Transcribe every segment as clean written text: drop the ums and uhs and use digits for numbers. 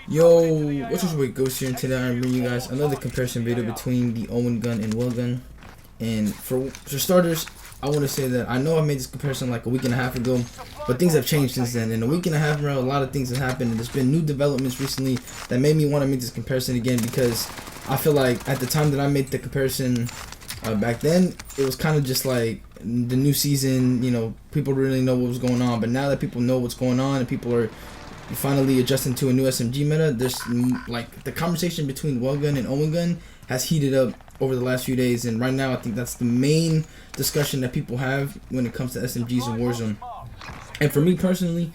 Yo, what's your way, Ghost here, and today I'm bringing you guys another comparison video between the Owen gun and Welgun. And for starters, I want to say that I know I made this comparison like a week and a half ago, but things have changed since then. In a week and a half, bro, a lot of things have happened, and there's been new developments recently that made me want to make this comparison again, because I feel like at the time that I made the comparison back then, it was kind of just like the new season, you know, people really know what was going on. But now that people know what's going on and people are finally adjusting to a new SMG meta, there's like the conversation between Welgun and Owen gun has heated up over the last few days, and right now I think that's the main discussion that people have when it comes to SMGs in Warzone. And for me personally,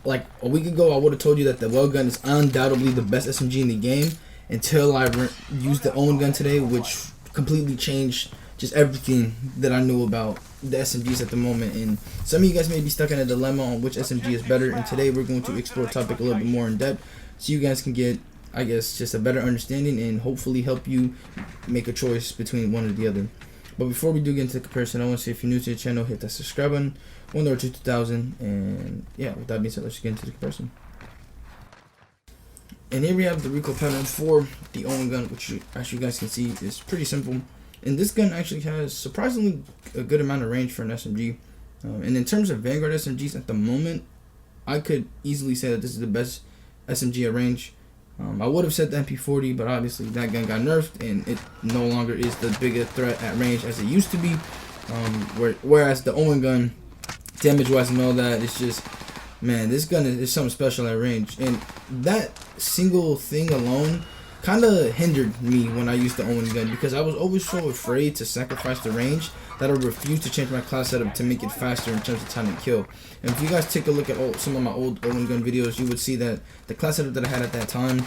like a week ago, I would have told you that the Welgun is undoubtedly the best SMG in the game until I used the Owen gun today, which completely changed just everything that I knew about the SMGs at the moment. And some of you guys may be stuck in a dilemma on which SMG is better, and today we're going to explore the topic a little bit more in depth so you guys can get, I guess, just a better understanding and hopefully help you make a choice between one or the other. But before we do get into the comparison, I want to say if you're new to the channel, hit that subscribe button, 1 or 2,000, and yeah, with that being said, let's get into the comparison. And here we have the recoil pattern for the Owen gun, which as you guys can see is pretty simple. And this gun actually has surprisingly a good amount of range for an SMG. And in terms of Vanguard SMGs at the moment, I could easily say that this is the best SMG at range. I would have said the MP40, but obviously that gun got nerfed and it no longer is the biggest threat at range as it used to be. Whereas the Owen gun, damage-wise and all that, it's just, man, this gun is something special at range. And that single thing alone kind of hindered me when I used the Owen gun, because I was always so afraid to sacrifice the range that I refused to change my class setup to make it faster in terms of time to kill. And if you guys take a look at some of my old Owen gun videos, you would see that the class setup that I had at that time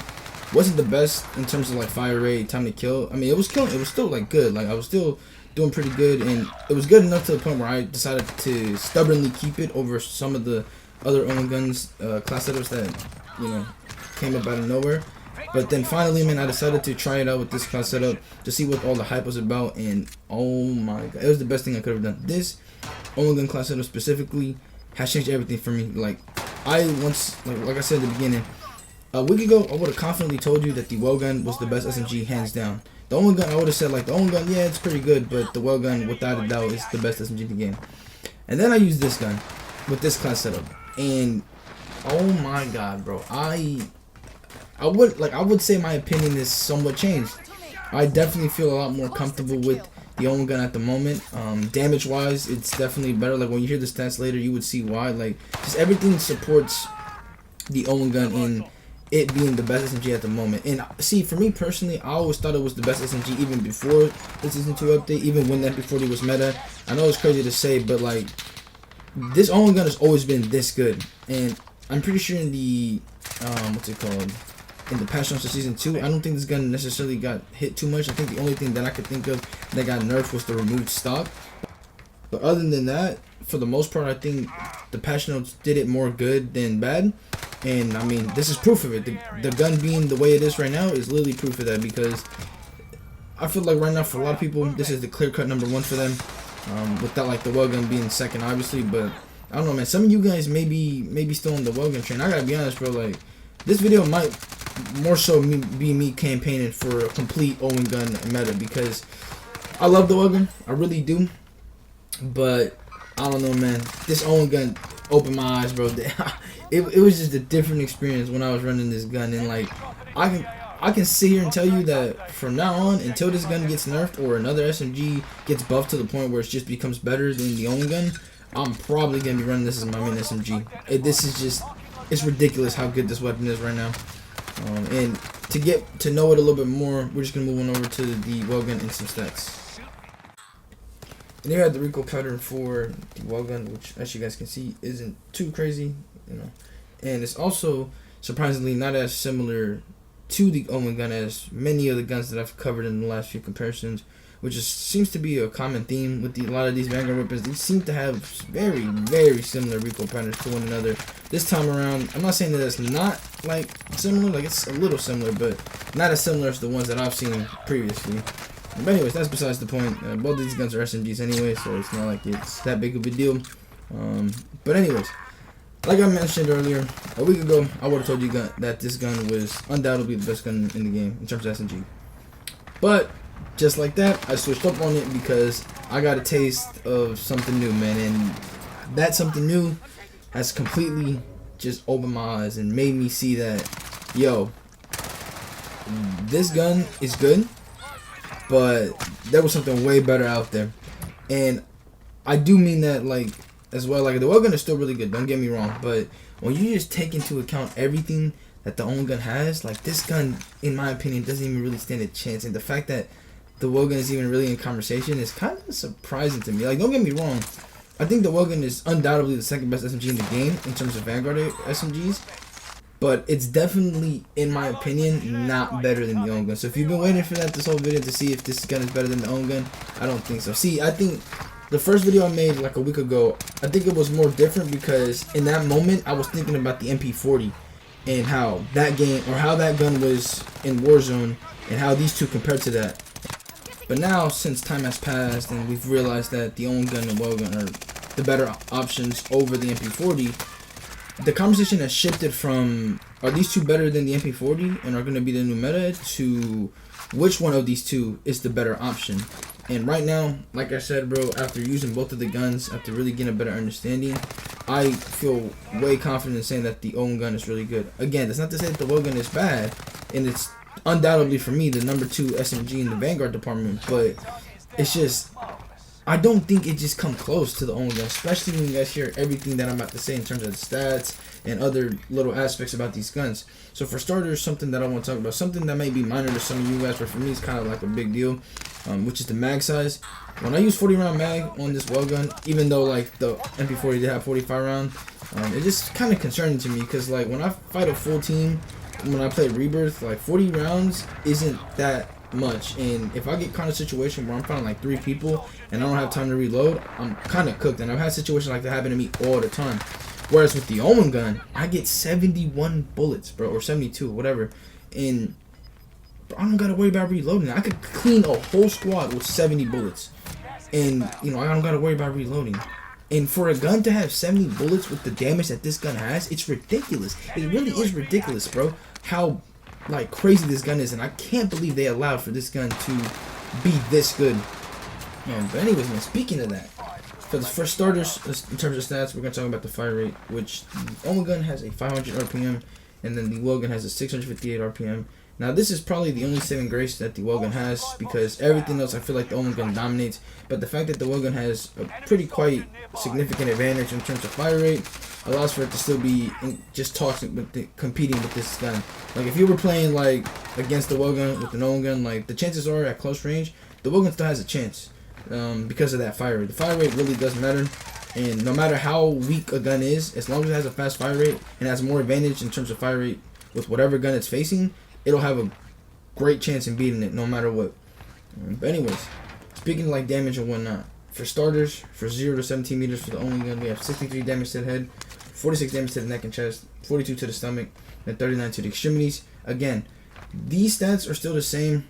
wasn't the best in terms of like fire rate, time to kill. I mean, it was killing, it was still like good, like I was still doing pretty good, and it was good enough to the point where I decided to stubbornly keep it over some of the other Owen guns class setups that, you know, came up out of nowhere. But then finally, man, I decided to try it out with this class setup to see what all the hype was about, and oh my god, it was the best thing I could have done. This Owen gun class setup specifically has changed everything for me. Like I once, like I said at the beginning, a week ago, I would have confidently told you that the Welgun was the best SMG hands down. The Owen gun, I would have said like the Owen gun, yeah, it's pretty good, but the Welgun without a doubt is the best SMG in the game. And then I used this gun with this class setup, and oh my god, bro, I would say my opinion is somewhat changed. I definitely feel a lot more comfortable with the Owen gun at the moment. Damage wise, it's definitely better. Like when you hear the stats later, you would see why. Like just everything supports the Owen gun in it being the best SMG at the moment. And see, for me personally, I always thought it was the best SMG even before the season 2 update, even when that before it was meta. I know it's crazy to say, but like this Owen gun has always been this good. And I'm pretty sure in the what's it called, in the patch notes of season 2, I don't think this gun necessarily got hit too much. I think the only thing that I could think of that got nerfed was the removed stock. But other than that, for the most part, I think the patch notes did it more good than bad. And I mean, this is proof of it. The gun being the way it is right now is literally proof of that, because I feel like right now for a lot of people, this is the clear-cut #1 for them. Without like the Welgun being second, obviously. But I don't know, man. Some of you guys may be still on the Welgun train. I gotta be honest, bro. Like this video might more so be me campaigning for a complete Owen gun meta, because I love the Welgun, I really do, but I don't know, man, this Owen gun opened my eyes, bro. It was just a different experience when I was running this gun. And like I can sit here and tell you that from now on, until this gun gets nerfed or another SMG gets buffed to the point where it just becomes better than the Owen gun, I'm probably gonna be running this as my main SMG. This is just, it's ridiculous how good this weapon is right now. And to get to know it a little bit more, we're just gonna move on over to the Welgun and some stats. And here I have the recoil pattern for the Welgun, which as you guys can see isn't too crazy, you know. And it's also surprisingly not as similar to the Owen gun as many of the guns that I've covered in the last few comparisons, which seems to be a common theme with a lot of these Vanguard weapons. They seem to have very, very similar recoil patterns to one another. This time around, I'm not saying that it's not like similar, like it's a little similar, but not as similar as the ones that I've seen previously. But anyways, that's besides the point. Both of these guns are SMGs anyway, so it's not like it's that big of a deal. But anyways, like I mentioned earlier, a week ago, I would have told you that this gun was undoubtedly the best gun in the game in terms of SMG. But just like that, I switched up on it because I got a taste of something new, man, and that something new has completely just opened my eyes and made me see that, yo, this gun is good, but there was something way better out there. And I do mean that, like, as well. Like, the Welgun is still really good, don't get me wrong, but when you just take into account everything that the Owen gun has, like, this gun, in my opinion, doesn't even really stand a chance. And the fact that the Welgun is even really in conversation is kind of surprising to me. Like, don't get me wrong, I think the Welgun is undoubtedly the second best SMG in the game in terms of Vanguard SMGs, but it's definitely, in my opinion, not better than the Owen gun. So if you've been waiting for that this whole video to see if this gun is better than the Owen gun, I don't think so. See, I think the first video I made like a week ago, I think it was more different because in that moment I was thinking about the MP40 and how that game, or how that gun was in Warzone, and how these two compared to that. But now, since time has passed and we've realized that the Owen gun and Welgun are the better options over the MP40, the conversation has shifted from, are these two better than the MP40 and are going to be the new meta, to which one of these two is the better option. And right now, like I said, bro, after using both of the guns, after really getting a better understanding, I feel way confident in saying that the Owen gun is really good. Again, that's not to say that the Welgun is bad, and it's undoubtedly for me the #2 SMG in the Vanguard department, but it's just, I don't think it just come close to the Owen gun, especially when you guys hear everything that I'm about to say in terms of the stats and other little aspects about these guns. So for starters, something that I want to talk about, something that may be minor to some of you guys, but for me it's kind of like a big deal, which is the mag size. When I use 40 round mag on this Welgun, even though like the MP40 did have 45 round, it's just kind of concerning to me because like when I fight a full team, when I play REBIRTH, like 40 rounds isn't that much, and if I get kind of situation where I'm fighting like 3 people and I don't have time to reload, I'm kind of cooked. And I've had situations like that happen to me all the time. Whereas with the Owen gun, I get 71 bullets, bro, or 72, whatever, and bro, I don't gotta worry about reloading. I could clean a whole squad with 70 bullets, and you know I don't gotta worry about reloading. And for a gun to have 70 bullets with the damage that this gun has, it's ridiculous. It really is ridiculous, bro, how like crazy this gun is, and I can't believe they allowed for this gun to be this good. But anyways, man, speaking of that, for starters, in terms of stats, we're gonna talk about the fire rate, which the Owen gun has a 500 RPM, and then the Welgun has a 658 RPM. Now this is probably the only saving grace that the Welgun has, because everything else I feel like the Owen gun dominates. But the fact that the Welgun has a pretty quite significant advantage in terms of fire rate allows for it to still be just toxic with competing with this gun. Like if you were playing like against the Welgun with the Owen gun, like the chances are at close range the Welgun still has a chance because of that fire rate. The fire rate really does matter, and no matter how weak a gun is, as long as it has a fast fire rate and has more advantage in terms of fire rate with whatever gun it's facing, it'll have a great chance in beating it no matter what. But anyways, speaking of like damage and whatnot, for starters, for 0 to 17 meters for the Owen gun, we have 63 damage to the head, 46 damage to the neck and chest, 42 to the stomach, and 39 to the extremities. Again, these stats are still the same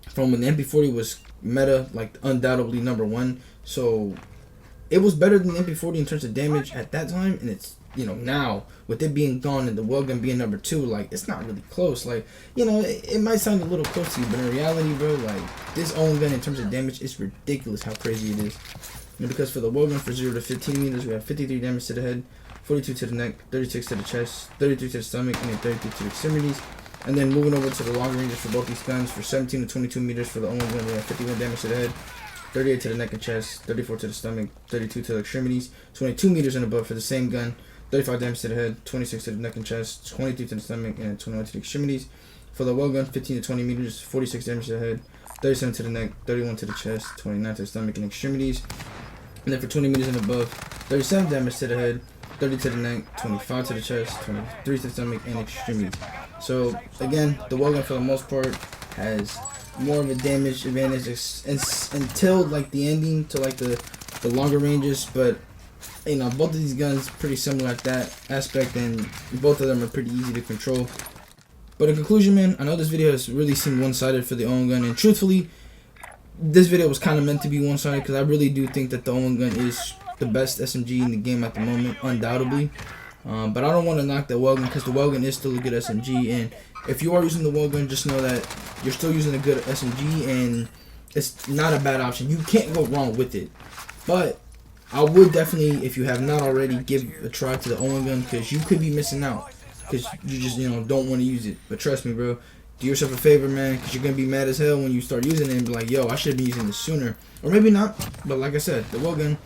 from when the MP40 was meta, like undoubtedly #1. So it was better than the MP40 in terms of damage at that time, and it's, you know, now with it being gone and the Welgun being #2, like it's not really close. Like, you know, it might sound a little close to you, but in reality, bro, like this Owen gun in terms of damage is ridiculous how crazy it is. And because for the Welgun, for 0 to 15 meters, we have 53 damage to the head, 42 to the neck, 36 to the chest, 33 to the stomach, and then 32 to the extremities. And then moving over to the long ranges for both these guns, for 17 to 22 meters for the Owen gun, we have 51 damage to the head, 38 to the neck and chest, 34 to the stomach, 32 to the extremities, 22 meters and above for the same gun, 35 damage to the head, 26 to the neck and chest, 23 to the stomach, and 21 to the extremities. For the Welgun, 15 to 20 meters, 46 damage to the head, 37 to the neck, 31 to the chest, 29 to the stomach and extremities. And then for 20 meters and above, 37 damage to the head, 30 to the neck, 25 to the chest, 23 to the stomach and extremities. So again, the Welgun for the most part has more of a damage advantage until like the ending to like the longer ranges, but you know, both of these guns pretty similar at that aspect, and both of them are pretty easy to control. But in conclusion, man, I know this video has really seemed one-sided for the Owen gun, and truthfully, this video was kind of meant to be one-sided because I really do think that the Owen gun is the best SMG in the game at the moment, undoubtedly. But I don't want to knock the Welgun because the Welgun is still a good SMG. And if you are using the Welgun, just know that you're still using a good SMG, and it's not a bad option. You can't go wrong with it. But I would definitely, if you have not already, give a try to the Owen gun, because you could be missing out because you just don't want to use it. But trust me, bro, do yourself a favor, man, because you're gonna be mad as hell when you start using it and be like, yo, I should be using this sooner, or maybe not. But like I said, the Welgun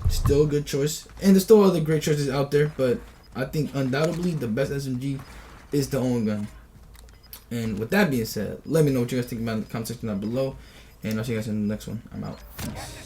still a good choice, and there's still other great choices out there, but I think undoubtedly the best SMG is the Owen gun. And with that being said, let me know what you guys think about in the comment section down below, and I'll see you guys in the next one. I'm out. Peace.